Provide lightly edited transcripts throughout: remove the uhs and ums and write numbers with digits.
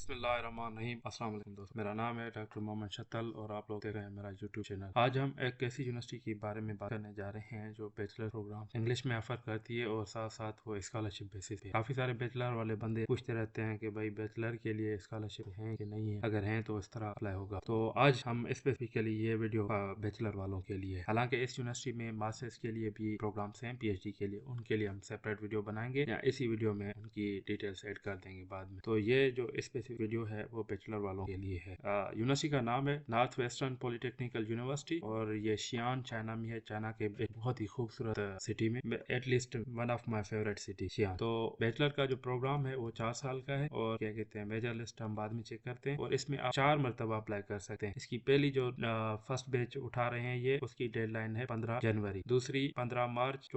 बिस्मिल्लाहिर्रहमानिर्रहीम। अस्सलाम वालेकुम दोस्तों, मेरा नाम है डॉक्टर मोहम्मद शत्तल और आप लोग देख रहे हैं मेरा यूट्यूब चैनल। आज हम एक ऐसी यूनिवर्सिटी के बारे में बात करने जा रहे हैं जो बैचलर प्रोग्राम इंग्लिश में ऑफर करती है और साथ साथ वो स्कॉलरशिप बेसिस पे। काफी सारे बैचलर वाले बंदे पूछते रहते हैं कि भाई बैचलर के लिए स्कॉलरशिप है कि नहीं है, अगर है तो इस तरह अप्लाई होगा। तो आज हम स्पेसिफिकली ये वीडियो बैचलर वालों के लिए, हालांकि इस यूनिवर्सिटी में मास्टर्स के लिए भी प्रोग्राम्स हैं, PhD के लिए, उनके लिए हम सेपरेट वीडियो बनाएंगे या इसी वीडियो में उनकी डिटेल्स ऐड कर देंगे बाद में। तो ये जो स्पेसिफिक वीडियो है वो बैचलर वालों के लिए है। यूनिवर्सिटी का नाम है नॉर्थ वेस्टर्न पॉलिटेक्निकल यूनिवर्सिटी और ये शियान चाइना में है। चाइना के एक बहुत ही खूबसूरत सिटी में, at least one of my favourite city Xi'an. तो बैचलर का जो प्रोग्राम है वो 4 साल का है और क्या कहते हैं, मेजर लिस्ट हम बाद में चेक करते हैं और इसमें आप 4 मरतबा अप्लाई कर सकते हैं। इसकी पहली जो फर्स्ट बैच उठा रहे हैं ये, उसकी डेडलाइन है 15 जनवरी, दूसरी 15 मार्च,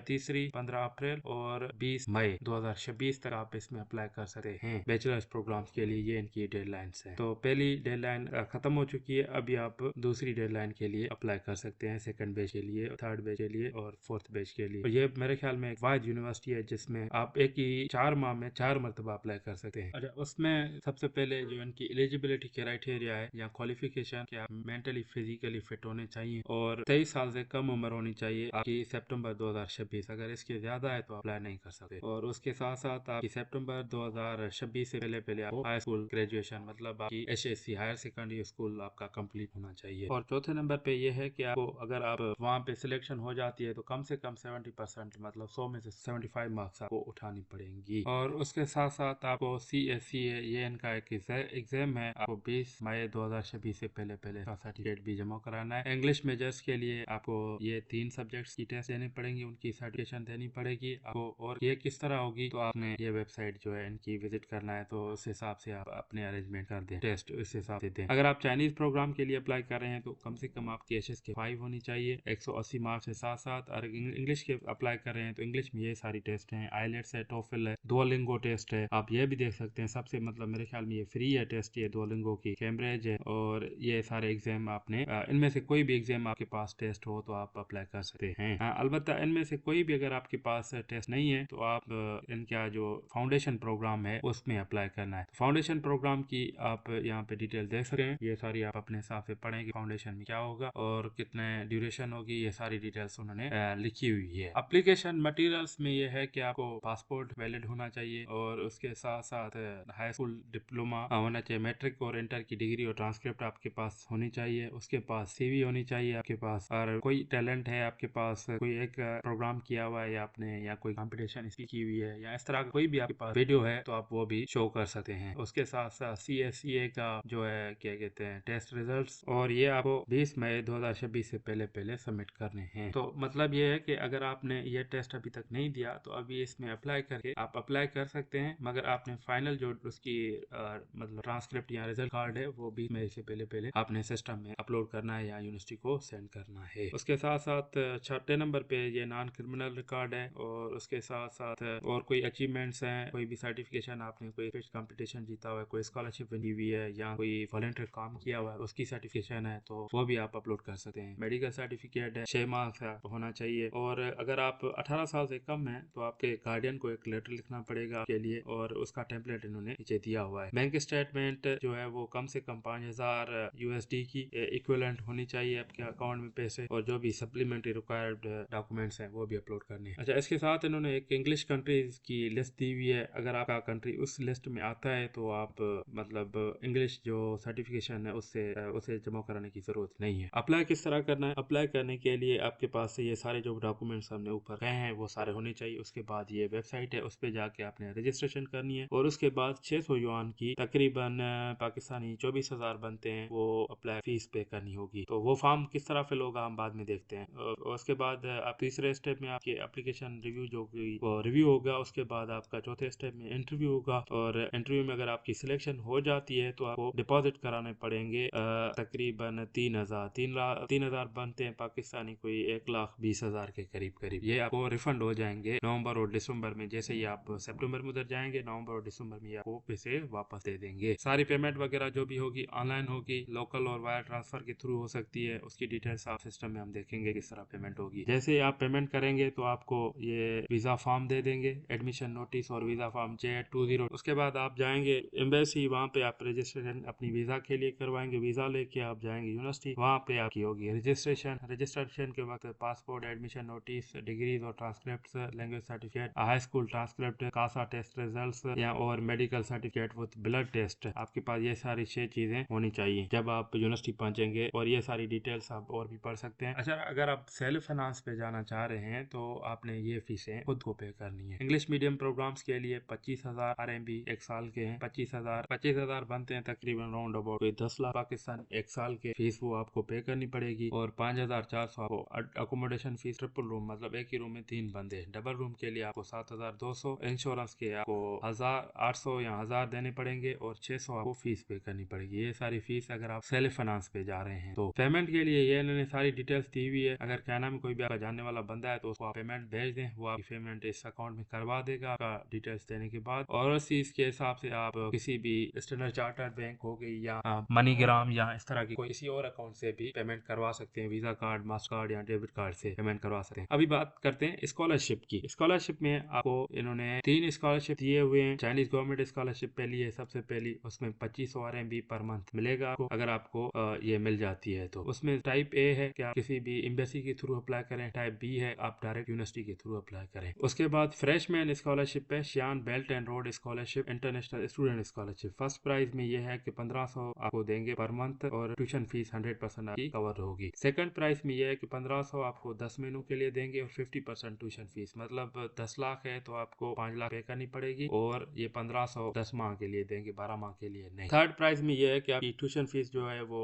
तीसरी 15 अप्रैल और 20 मई 2026 तक आप इसमें अप्लाई कर सकते हैं। बैचलर्स प्रोग्राम्स के लिए ये इनकी डेडलाइंस है। तो पहली डेडलाइन खत्म हो चुकी है, अभी आप दूसरी डेडलाइन के लिए अप्लाई कर सकते हैं, सेकंड बैच के लिए, थर्ड बैच के लिए और फोर्थ बैच के लिए। और ये मेरे ख्याल में एक वाहिद यूनिवर्सिटी है जिसमें आप एक ही 4 माह में 4 मरतबा अप्लाई कर सकते हैं। अच्छा, उसमें सबसे पहले जो इनकी एलिजिबिलिटी क्राइटेरिया है या क्वालिफिकेशन, कि आप मेंटली फिजिकली फिट होने चाहिए और 23 साल से कम उम्र होनी चाहिए आपकी सितंबर 2026। अगर इसके ज्यादा है तो अप्लाई नहीं कर सकते। और उसके साथ साथ आपकी सितंबर 2026 से पहले आप हाई स्कूल ग्रेजुएशन, मतलब आपकी HSC हायर सेकेंडरी स्कूल आपका कंप्लीट होना चाहिए। और चौथे नंबर पे ये है कि आपको, अगर आप वहाँ पे सिलेक्शन हो जाती है तो कम से कम 70%, मतलब 100 में से 75 मार्क्स आपको उठानी पड़ेंगी। और उसके साथ साथ आपको CSCA, ये इनका एक एग्जाम है, आपको 20 मई 2026 से पहले सर्टिफिकेट भी जमा कराना है। इंग्लिश मेजर्स के लिए आपको ये 3 सब्जेक्ट्स की टेस्ट देनी पड़ेंगी, उनकी सर्टिफिकेशन देनी पड़ेगी आपको। और ये किस तरह होगी, तो आपने ये वेबसाइट जो है इनकी विजिट करना है, तो उस हिसाब से आप अपने अरेंजमेंट कर दें, टेस्ट उस हिसाब से दें। अगर आप चाइनीज प्रोग्राम के लिए अप्लाई कर रहे हैं तो कम से कम आपकी HSK 5 होनी चाहिए 180 मार्क्स के साथ साथ। और इंग्लिश के अप्लाई कर रहे हैं तो इंग्लिश में ये सारी टेस्ट हैं, IELTS है, TOEFL है, दुओलिंगो टेस्ट है। आप ये भी देख सकते हैं, सबसे मतलब मेरे ख्याल में ये फ्री है टेस्ट, ये दुओलिंगो की, कैम्ब्रिज है। और ये सारे एग्जाम आपने इनमें से कोई भी एग्जाम आपके पास टेस्ट हो तो आप अप्लाई कर सकते हैं। अलबत्ता इनमें से कोई भी अगर आपके पास टेस्ट नहीं है तो आप इनका जो फाउंडेशन प्रोग्राम है उसमें अप्लाई करना है। फाउंडेशन प्रोग्राम की आप यहाँ पे डिटेल देख सकते हैं, ये सारी आप अपने हिसाब से पढ़ेंगे फाउंडेशन में क्या होगा और कितने ड्यूरेशन होगी, ये सारी डिटेल्स उन्होंने लिखी हुई है। एप्लीकेशन मटेरियल्स में ये है कि आपको पासपोर्ट वैलिड होना चाहिए और उसके साथ साथ हाई स्कूल डिप्लोमा होना चाहिए, मैट्रिक और इंटर की डिग्री और ट्रांसक्रिप्ट आपके पास होनी चाहिए, उसके पास CV होनी चाहिए आपके पास, और कोई टैलेंट है आपके पास, कोई एक प्रोग्राम किया हुआ है या आपने, या कोई कंपटीशन की हुई है या इस तरह का कोई भी आपके पास वीडियो है तो आप वो भी शो कर सकते हैं। उसके साथ साथ CSCA का जो है क्या कहते हैं टेस्ट रिजल्ट्स, और ये आपको 20 मई 2026 से पहले सबमिट करने हैं। तो मतलब ये है कि अगर आपने ये टेस्ट अभी तक नहीं दिया तो अभी इसमें अप्लाई करके आप अप्लाई कर सकते हैं, मगर आपने फाइनल जो उसकी मतलब ट्रांसक्रिप्ट या रिजल्ट कार्ड है वो 20 मई से पहले आपने सिस्टम में अपलोड करना है या यूनिवर्सिटी को सेंड करना है। उसके साथ साथ 6 नंबर पे ये नॉन क्रिमिनल रिकॉर्ड है और उसके साथ साथ और कोई अचीवमेंट्स हैं, कोई भी सर्टिफिकेशन, आपने कोई कंपटीशन जीता हुआ है, कोई स्कॉलरशिप बनी हुई है या कोई वॉलंटियर काम किया हुआ है उसकी सर्टिफिकेशन है, तो वो भी आप अपलोड कर सकते हैं। मेडिकल सर्टिफिकेट है 6 माह का होना चाहिए। और अगर आप 18 साल से कम है तो आपके गार्डियन को एक लेटर लिखना पड़ेगा के लिए और उसका टेम्पलेट इन्होंने नीचे दिया हुआ है। बैंक स्टेटमेंट जो है वो कम से कम 5000 USD की इक्विवेलेंट होनी चाहिए आपके अकाउंट में पैसे, और जो भी सप्लीमेंट्री रिक्वायर्ड डॉक्यूमेंट्स हैं वो भी अपलोड करने हैं। अच्छा, इसके साथ इन्होंने एक इंग्लिश कंट्रीज की लिस्ट दी हुई है, अगर आपका कंट्री उस लिस्ट में आता है तो आप मतलब इंग्लिश जो सर्टिफिकेशन है उसे जमा कराने की जरूरत नहीं है। अप्लाई किस तरह करना है, अप्लाई करने के लिए आपके पास ये सारे जो डॉक्यूमेंट्स हमने ऊपर कहे हैं वो सारे होने चाहिए। उसके बाद ये वेबसाइट है, उस पर जाके आपने रजिस्ट्रेशन करनी है और उसके बाद 600 युआन की तकरीबन पाकिस्तानी 24,000 बनते हैं, वो अप्लाई फीस पे करनी होगी। तो वो फॉर्म किस तरह फिल होगा हम बाद में देखते हैं। और उसके बाद आप तीसरे स्टेप में आपकी एप्लीकेशन रिव्यू जो वो रिव्यू होगा, उसके बाद आपका चौथे स्टेप में इंटरव्यू होगा और इंटरव्यू में अगर आपकी सिलेक्शन हो जाती है तो आपको डिपॉजिट कराने पड़ेंगे तकरीबन 3,000 बनते हैं पाकिस्तानी, कोई 1,20,000 के करीब। ये आपको रिफंड हो जाएंगे नवंबर और दिसंबर में। जैसे ही आप सितंबर में उधर जाएंगे, नवंबर और दिसंबर में आपको पैसे वापस दे देंगे। सारी पेमेंट वगैरह जो भी होगी ऑनलाइन होगी, लोकल और वायर ट्रांसफर के थ्रू हो सकती है। उसकी डिटेल्स आप सिस्टम में हम देखेंगे किस तरह पेमेंट होगी। जैसे ही आप पेमेंट करेंगे तो आपको ये वीजा फॉर्म दे देंगे, एडमिशन नोटिस और वीजा फॉर्म J20। उसके बाद आप जाएंगे जाएंगे एम्बेसी, वहाँ पे आप रजिस्ट्रेशन अपनी वीजा के लिए करवाएंगे, वीजा लेके आप जाएंगे यूनिवर्सिटी, वहाँ पे आपकी होगी रजिस्ट्रेशन के वक्त पासपोर्ट, एडमिशन नोटिस, डिग्रीज और transcript, language certificate, high school transcript, कासा टेस्ट रिजल्ट्स या और medical certificate with blood test, आपके पास ये सारी 6 चीजें होनी चाहिए जब आप यूनिवर्सिटी पहुंचेंगे। और ये सारी डिटेल्स आप और भी पढ़ सकते हैं। अच्छा, अगर आप सेल्फ फाइनेंस पे जाना चाह रहे हैं तो आपने ये फीसें खुद को पे करनी है। इंग्लिश मीडियम प्रोग्राम्स के लिए 25,000 RMB एक साल के हैं। 25,000 बनते हैं तकरीबन राउंड अबाउट 10 लाख पाकिस्तान एक साल के। फीस वो आपको पे करनी पड़ेगी। और 5,400 आपको अकोमोडेशन फीस, ट्रिपल रूम मतलब एक ही रूम में 3 बंदे, डबल रूम के लिए आपको 7,200, इंश्योरेंस के आपको 1,800 या 1,000 देने पड़ेंगे और 600 आपको फीस पे करनी पड़ेगी। ये सारी फीस अगर आप सेल्फ फाइनेंस पे जा रहे हैं। तो पेमेंट के लिए ये इन्होंने सारी डिटेल्स दी हुई है। अगर कहना में कोई भी आपका जानने वाला बंदा है तो उसको आप पेमेंट भेज दें, वो आपकी पेमेंट इस अकाउंट में करवा देगा आपका डिटेल्स देने के बाद। और इस के हिसाब से आप किसी भी स्टैंडर्ड चार्टर्ड बैंक हो गई या मनीग्राम या इस तरह की कोई किसी और अकाउंट से भी पेमेंट करवा सकते हैं। वीजा कार्ड, मास्टर कार्ड या डेबिट कार्ड से पेमेंट करवा सकते हैं। अभी बात करते हैं स्कॉलरशिप की। स्कॉलरशिप में आपको इन्होंने 3 स्कॉलरशिप दिए हुए हैं। चाइनीज गवर्नमेंट स्कॉलरशिप पहली है, सबसे पहली, उसमें 2500 RMB पर मंथ मिलेगा आपको अगर आपको ये मिल जाती है तो। उसमें टाइप ए है कि आप किसी भी एम्बेसी के थ्रू अप्लाई करें, टाइप बी है आप डायरेक्ट यूनिवर्सिटी के थ्रू अप्लाई करें। उसके बाद फ्रेशमैन स्कॉलरशिप है, Xi'an belt and road scholarship, international student scholarship. First prize में ये है कि 1500 आपको देंगे पर मंथ और ट्यूशन फीस 100% आपकी कवर होगी। सेकंड प्राइज में ये है कि 1500 आपको 10 महीनों के लिए देंगे और 50% ट्यूशन फीस, मतलब 10 लाख है तो आपको 5 लाख पे करनी पड़ेगी और ये 1500 10 माह के लिए देंगे, 12 माह के लिए नहीं। थर्ड प्राइज में ये है कि आपकी ट्यूशन फीस जो है वो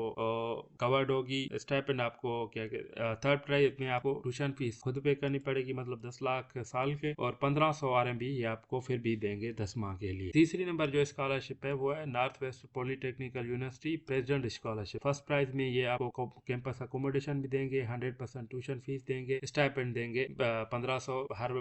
कवर्ड होगी। स्टाइपेंड आपको क्या थर्ड प्राइज में आपको ट्यूशन फीस खुद पे करनी पड़ेगी, मतलब 10 लाख साल के, और 1500 RMB ये आपको फिर भी देंगे 10 माह के लिए। तीसरी नंबर जो स्कॉलरशिप है वो है north west polytechnical university president scholarship. First prize में ये आपको कैंपस अकोमोडेशन भी देंगे, 100% ट्यूशन फीस देंगे, स्टाइपेंड देंगे 1500 हर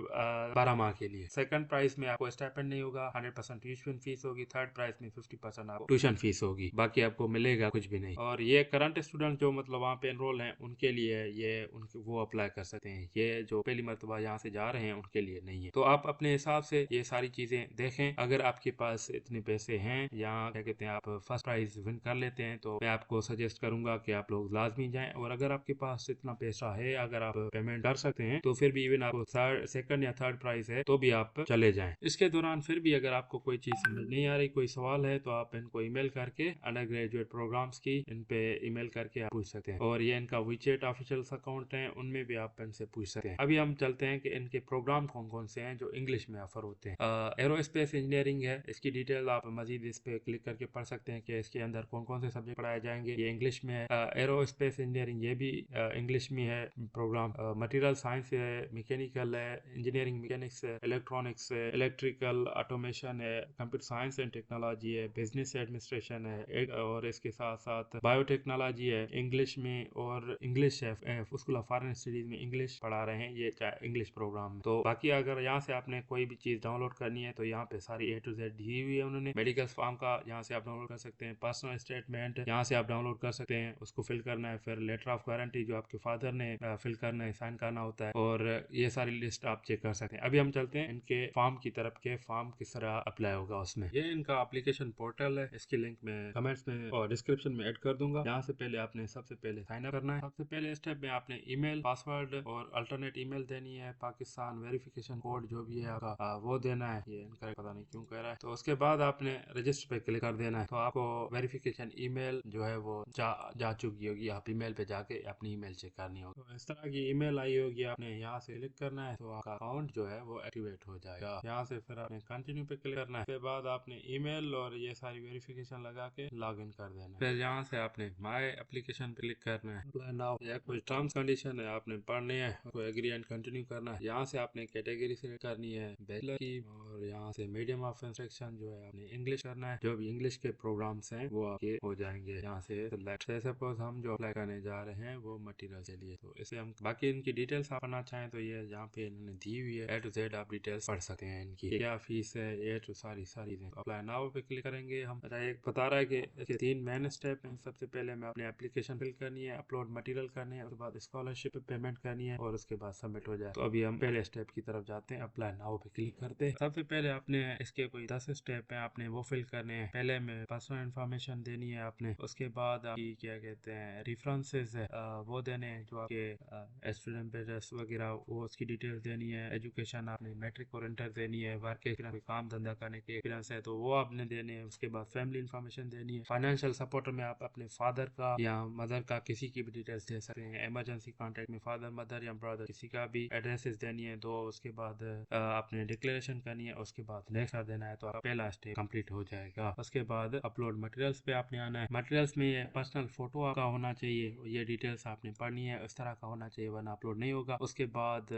12 माह के लिए। सेकंड प्राइज में आपको स्टाइपेंड नहीं होगा, 100% ट्यूशन फीस होगी। थर्ड प्राइज में 50% आपको ट्यूशन फीस होगी, बाकी आपको मिलेगा कुछ भी नहीं। और ये करंट स्टूडेंट जो मतलब वहाँ पे एनरोल हैं उनके लिए ये उनके वो अप्लाई कर सकते हैं। ये जो पहली मरतबा यहाँ से जा रहे हैं उनके लिए नहीं है। तो आप अपने हिसाब से ये सारी चीजें देखें। अगर आपके पास इतने पैसे हैं या क्या कहते हैं आप फर्स्ट प्राइज विन कर लेते हैं तो मैं आपको सजेस्ट करूंगा कि आप लोग लाजमी जाएं। और अगर आपके पास इतना पैसा है, अगर आप पेमेंट कर सकते हैं तो फिर भी इवन आपको सेकंड या थर्ड प्राइज है तो भी आप चले जाएं। इसके दौरान फिर भी अगर आपको कोई चीज समझ नहीं आ रही, कोई सवाल है, तो आप इनको ईमेल करके अंडर ग्रेजुएट प्रोग्राम्स की इन पे ईमेल करके आप पूछ सकते हैं। और ये इनका वीचेट ऑफिशियल अकाउंट है, उनमें भी आप इनसे पूछ सकते हैं। अभी हम चलते हैं कि इनके प्रोग्राम कौन कौन से हैं जो इंग्लिश में ऑफर होते हैं। एरोस्पेस इंजीनियरिंग है, इसकी डिटेल आप मजीद इस पे क्लिक करके पढ़ सकते हैं कि इसके अंदर कौन कौन से सब्जेक्ट पढ़ाए जाएंगे। ये इंग्लिश में है। एरोस्पेस इंजीनियरिंग ये भी इंग्लिश में है प्रोग्राम। मटेरियल साइंस है, मैकेनिकल है, इंजीनियरिंग मैकेनिक्स है, इलेक्ट्रॉनिक्स है, इलेक्ट्रिकल ऑटोमेशन है, कंप्यूटर साइंस एंड टेक्नोलॉजी है, बिजनेस एडमिनिस्ट्रेशन है, और इसके साथ साथ बायोटेक्नोलॉजी है इंग्लिश में। और इंग्लिश है, स्कूल ऑफ फॉरेन स्टडीज में इंग्लिश पढ़ा रहे हैं ये इंग्लिश प्रोग्राम। तो बाकी अगर यहाँ से आपने कोई भी चीज डाउनलोड करनी है तो यहाँ पे सारी A to Z दी हुई है उन्होंने। मेडिकल फॉर्म का यहाँ से आप डाउनलोड कर सकते हैं, पर्सनल स्टेटमेंट यहाँ से आप डाउनलोड कर सकते हैं, उसको फिल करना है। फिर लेटर ऑफ गारंटी जो आपके फादर ने फिल करना है, साइन करना होता है, और ये सारी लिस्ट आप चेक कर सकते हैं। अभी हम चलते हैं इनके फॉर्म की तरफ के फॉर्म किस तरह अप्लाई होगा उसमें। ये इनका एप्लीकेशन पोर्टल है, इसकी लिंक मैं कमेंट्स में और डिस्क्रिप्शन में ऐड कर दूंगा। यहाँ से पहले आपने सबसे पहले साइन अप करना है। सबसे पहले स्टेप में आपने ईमेल, पासवर्ड और अल्टरनेट ईमेल देनी है। पाकिस्तान वेरिफिकेशन कोड जो भी है आपका वो देना है। ये इनका पता नहीं क्यों कह रहा है। तो उसके बाद आपने रजिस्टर पे क्लिक कर देना है। तो आपको वेरिफिकेशन ईमेल जो है वो जा चुकी होगी। आप ईमेल पे जाके अपनी ईमेल चेक करनी होगी। तो इस तरह की ईमेल आई होगी, आपने यहाँ से क्लिक करना है तो आपका अकाउंट जो है वो एक्टिवेट हो जाएगा। यहाँ से फिर आपने कंटिन्यू पे क्लिक करना है। उसके बाद आपने ईमेल और ये सारी वेरिफिकेशन लगा के लॉग इन कर देना है। फिर यहाँ से आपने माय एप्लीकेशन पे क्लिक करना है। नाउ या कुछ टर्म्स कंडीशन है आपने पढ़नी है, उसको एग्री एंड कंटिन्यू करना है। यहाँ से आपने कैटेगरी सिलेक्ट करनी है बैचलर की, और यहाँ से मीडियम ऑफ इंस्ट्रक्शन जो है आपने इंग्लिश करना है। जो भी इंग्लिश के प्रोग्राम्स हैं वो आपके हो जाएंगे। यहाँ से सिलेक्ट। सपोज हम जो अप्लाई करने जा रहे हैं वो मटेरियल के लिए, तो इसे हम बाकी इनकी डिटेल्स आप पढ़ना चाहें तो ये यहाँ पे इन्होंने दी हुई है। A to Z आप डिटेल्स पढ़ सकते हैं इनकी, क्या फीस है, ये तो सारी अप्लाई नाउ पे क्लिक करेंगे हम। एक बता रहा है कि इसके 3 मेन स्टेप हैं। सबसे पहले हमें अपनी एप्लीकेशन फिल करनी है, अपलोड मटेरियल करने हैं, उसके बाद स्कॉलरशिप पेमेंट करनी है और उसके बाद सबमिट हो जाए। तो अभी हम पहले स्टेप की तरफ जाते हैं, अप्लाई नाउ पे क्लिक करते हैं। सबसे पहले आपने इसके कोई 10 स्टेप पे आपने वो फिल करने हैं। पहले में पर्सनल इन्फॉर्मेशन देनी है आपने, उसके बाद आपकी क्या कहते हैं रेफरेंसेस है वो देने हैं, जो आपके स्टूडेंट एड्रेस वगैरह वो उसकी डिटेल्स देनी है। एजुकेशन आपने मैट्रिक और इंटर देनी है। वर्क एक्सपीरियंस, काम धंधा करने के एक्सपीरियंस है तो वो आपने देने हैं। उसके बाद फैमिली इन्फॉर्मेशन देनी है। फाइनेंशियल सपोर्ट में आप अपने फादर का या मदर का किसी की भी डिटेल्स दे सकते हैं। इमरजेंसी कॉन्टेक्ट में फादर मदर या ब्रदर किसी का भी एड्रेसेस देनी है। तो उसके बाद आपने डिक्लेरेशन करनी है। उसके बाद नेक्स्ट देना है तो आपका पहला स्टेप कंप्लीट हो जाएगा। उसके बाद अपलोड मटेरियल्स पे आपने आना है। मटेरियल्स में ये पर्सनल फोटो आपका होना चाहिए, ये डिटेल्स आपने पढ़नी है, उस तरह का होना चाहिए वरना अपलोड नहीं होगा। उसके बाद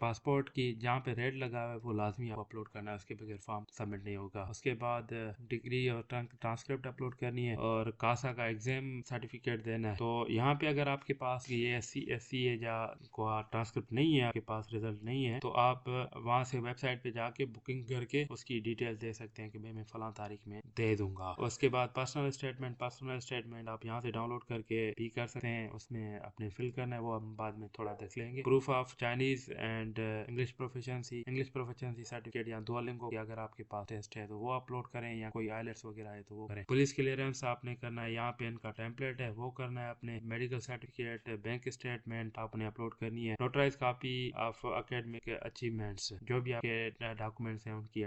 पासपोर्ट की जहाँ पे रेड लगा हुआ है वो लाजमी आप अपलोड करना है, उसके बगैर फॉर्म सबमिट नहीं होगा। उसके बाद डिग्री और ट्रांसक्रिप्ट अपलोड करनी है और कासा का एग्जाम सर्टिफिकेट देना है। तो यहाँ पे अगर आपके पास ये SC है या ट्रांसक्रिप्ट नहीं है, आपके पास रिजल्ट नहीं है, तो आप वहाँ से वेबसाइट पे जाके बुकिंग करके उसकी डिटेल दे सकते हैं कि मैं फला तारीख में दे दूंगा। उसके बाद पर्सनल स्टेटमेंट आप यहाँ से डाउनलोड करके भी कर सकते हैं, उसमें अपने फिल करना है, वो हम बाद में थोड़ा देख लेंगे। Proof of Chinese and English proficiency certificate या दुओलिंगो की अगर आपके पास टेस्ट है तो वो अपलोड करें, या कोई आइलेट्स वगैरह है तो वो करें। पुलिस क्लियरेंस आपने करना है, यहाँ पे इनका टेम्पलेट है वो करना है। अपने मेडिकल सर्टिफिकेट, बैंक स्टेटमेंट आपने अपलोड करनी है। Notarize copy of academic achievements, जो भी आपके डॉक्यूमेंट्स हैं उनकी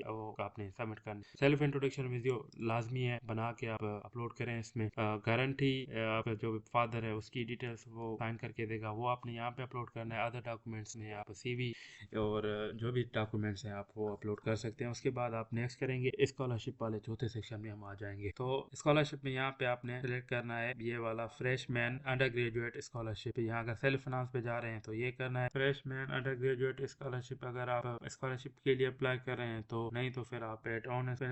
वो आपने सबमिट करना है। सेल्फ इंट्रोडक्शन वीडियो लाजमी है, बना के आप अपलोड करें। इसमें गारंटी आपका जो फादर है उसकी डिटेल्स वो साइन करके देगा, वो आपने यहाँ पे अपलोड करना है। अदर डॉक्यूमेंट्स में आप CV और जो भी डॉक्यूमेंट्स हैं आप वो अपलोड कर सकते हैं। उसके बाद आप नेक्स्ट करेंगे स्कॉलरशिप वाले चौथे सेक्शन में हम आ जाएंगे। तो स्कॉलरशिप में यहाँ पे आपने सिलेक्ट करना है ये वाला फ्रेशमैन अंडर ग्रेजुएट स्कॉलरशिप। यहाँ अगर सेल्फ फाइनेंस पे जा रहे हैं तो ये करना है फ्रेशमैन अंडर ग्रेजुएट स्कॉलरशिप। अगर आप स्कॉलरशिप के लिए अप्लाई कर रहे हैं तो नहीं, तो फिर आप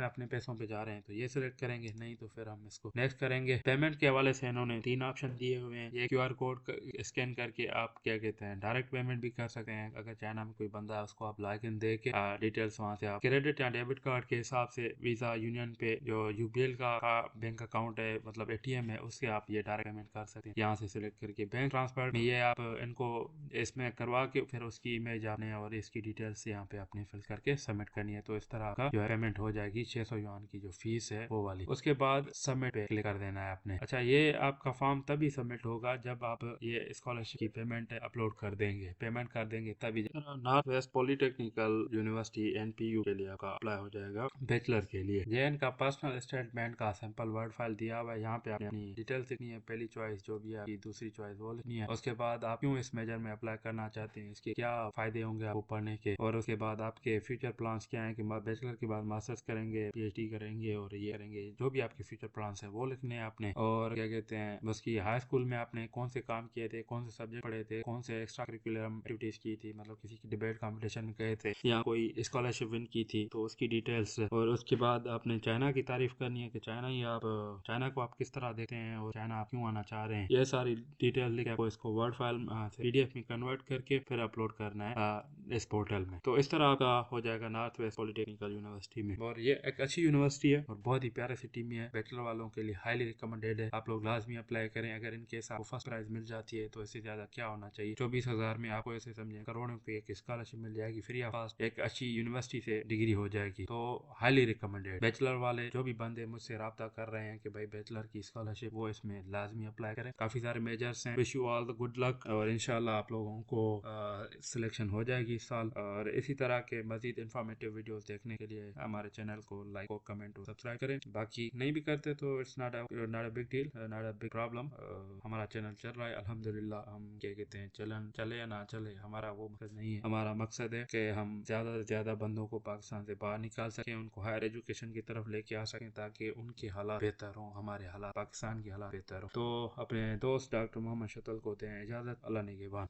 अपने पैसों पे जा रहे हैं तो ये सिलेक्ट करेंगे, नहीं तो फिर हम इसको नेक्स्ट करेंगे। पेमेंट के हवाले से इन्होंने 3 ऑप्शन दिए हुए हैं। ये QR कोड स्कैन करके आप क्या कहते हैं डायरेक्ट पेमेंट भी कर सकते हैं। अगर चाइना में कोई बंदा है उसको आप लॉगिन दे के डिटेल्स वहाँ से आप क्रेडिट या डेबिट कार्ड के हिसाब से वीजा यूनियन पे जो UBL का बैंक अकाउंट है मतलब ATM है उससे आप ये डायरेक्ट पेमेंट कर सकते हैं। यहाँ से सिलेक्ट करके बैंक ट्रांसफर में ये आप इनको इसमें करवा के फिर उसकी इमेज आपने और इसकी डिटेल्स यहाँ पे आपने फिल करके सबमिट करनी है। तो इस तरह का जो है पेमेंट हो जाएगी 600 युआन की जो फीस है वो वाली। उसके बाद सबमिट पे क्लिक कर देना है आपने। अच्छा, ये आपका फॉर्म तभी सबमिट होगा जब आप ये स्कॉलरशिप की पेमेंट अपलोड कर देंगे, पेमेंट कर देंगे तभी। North west polytechnical university NPU के लिए आपका अप्लाई हो जाएगा बैचलर के लिए। JN का पर्सनल स्टेटमेंट का सैंपल वर्ड फाइल दिया हुआ है, यहाँ पे आपने अपनी डिटेल्स लिखनी है। पहली चॉइस जो भी है, दूसरी चॉइस वो लिखनी है। उसके बाद आप क्यों इस मेजर में अप्लाई करना चाहते हैं, इसके क्या फायदे होंगे आपको पढ़ने के, और उसके बाद आपके फ्यूचर प्लान्स क्या है कि बैचलर के बाद मास्टर्स करेंगे, PhD करेंगे और ये करेंगे, जो भी आपके फ्यूचर प्लान्स है वो लिखने हैं आपने। और क्या कहते हैं उसकी हाई स्कूल में आपने कौन से काम किए थे, कौन से सब्जेक्ट पढ़े थे, कौन से एक्स्ट्रा करिकुलर एक्टिविटीज की थी, मतलब किसी की डिबेट कॉम्पिटिशन में गए थे या कोई स्कॉलरशिप विन की थी तो उसकी डिटेल्स। और उसके बाद आपने चाइना की तारीफ करनी है कि चाइना को आप किस तरह देखते हैं और चाइना आप क्यों आना चाह रहे हैं, ये सारी डिटेल लिख आपको इसको वर्ड फाइल से PDF में कन्वर्ट करके फिर अपलोड करना है इस पोर्टल में। तो इस तरह का हो जाएगा नॉर्थ वेस्ट पॉलिटेक्निकल यूनिवर्सिटी में। और ये एक अच्छी यूनिवर्सिटी है और बहुत ही प्यारे सिटी में है। बैचलर वालों के लिए हाईली रिकमेंडेड है, आप लोग लाजमी अप्लाई करें। अगर इनकेस आपको फर्स्ट प्राइज मिल जाती है तो इससे ज्यादा क्या होना चाहिए। 24,000 में आपको ऐसे समझे करोड़ों की एक स्कॉलरशिप मिल जाएगी फ्री ऑफ कॉस्ट, एक अच्छी यूनिवर्सिटी से डिग्री हो जाएगी। तो हाईली रिकमेंडेड। बैचलर वाले जो भी बंदे मुझसे रब्ता कर रहे हैं कि भाई बैचलर की स्कॉलरशिप, वो इसमें लाजमी अप्लाई करें। काफी सारे मेजर्स हैं। Wish you all the good luck और इंशाल्लाह आप लोगों को सिलेक्शन हो जाएगी इस साल। और इसी तरह के मजीद इंफॉर्मेटिव वीडियोस देखने के लिए हमारे चैनल को लाइक और कमेंट और सब्सक्राइब करें। बाकी नहीं भी करते तो it's not a big deal, not a big problem. हमारा चैनल चल रहा है अल्हम्दुलिल्लाह। हम क्या कहते हैं चले या ना चले, हमारा वो मकसद नहीं है। हमारा मकसद है कि हम ज्यादा से ज्यादा बंदों को पाकिस्तान से बाहर निकाल सकें, उनको हायर एजुकेशन की तरफ लेके आ सकें ताकि उनके हालात बेहतर हों, हमारे हालात, पाकिस्तान के हालात बेहतर हो। तो अपने दोस्त डॉक्टर मोहम्मद शतल को दें इजाजत। अल्लाह निगहबान।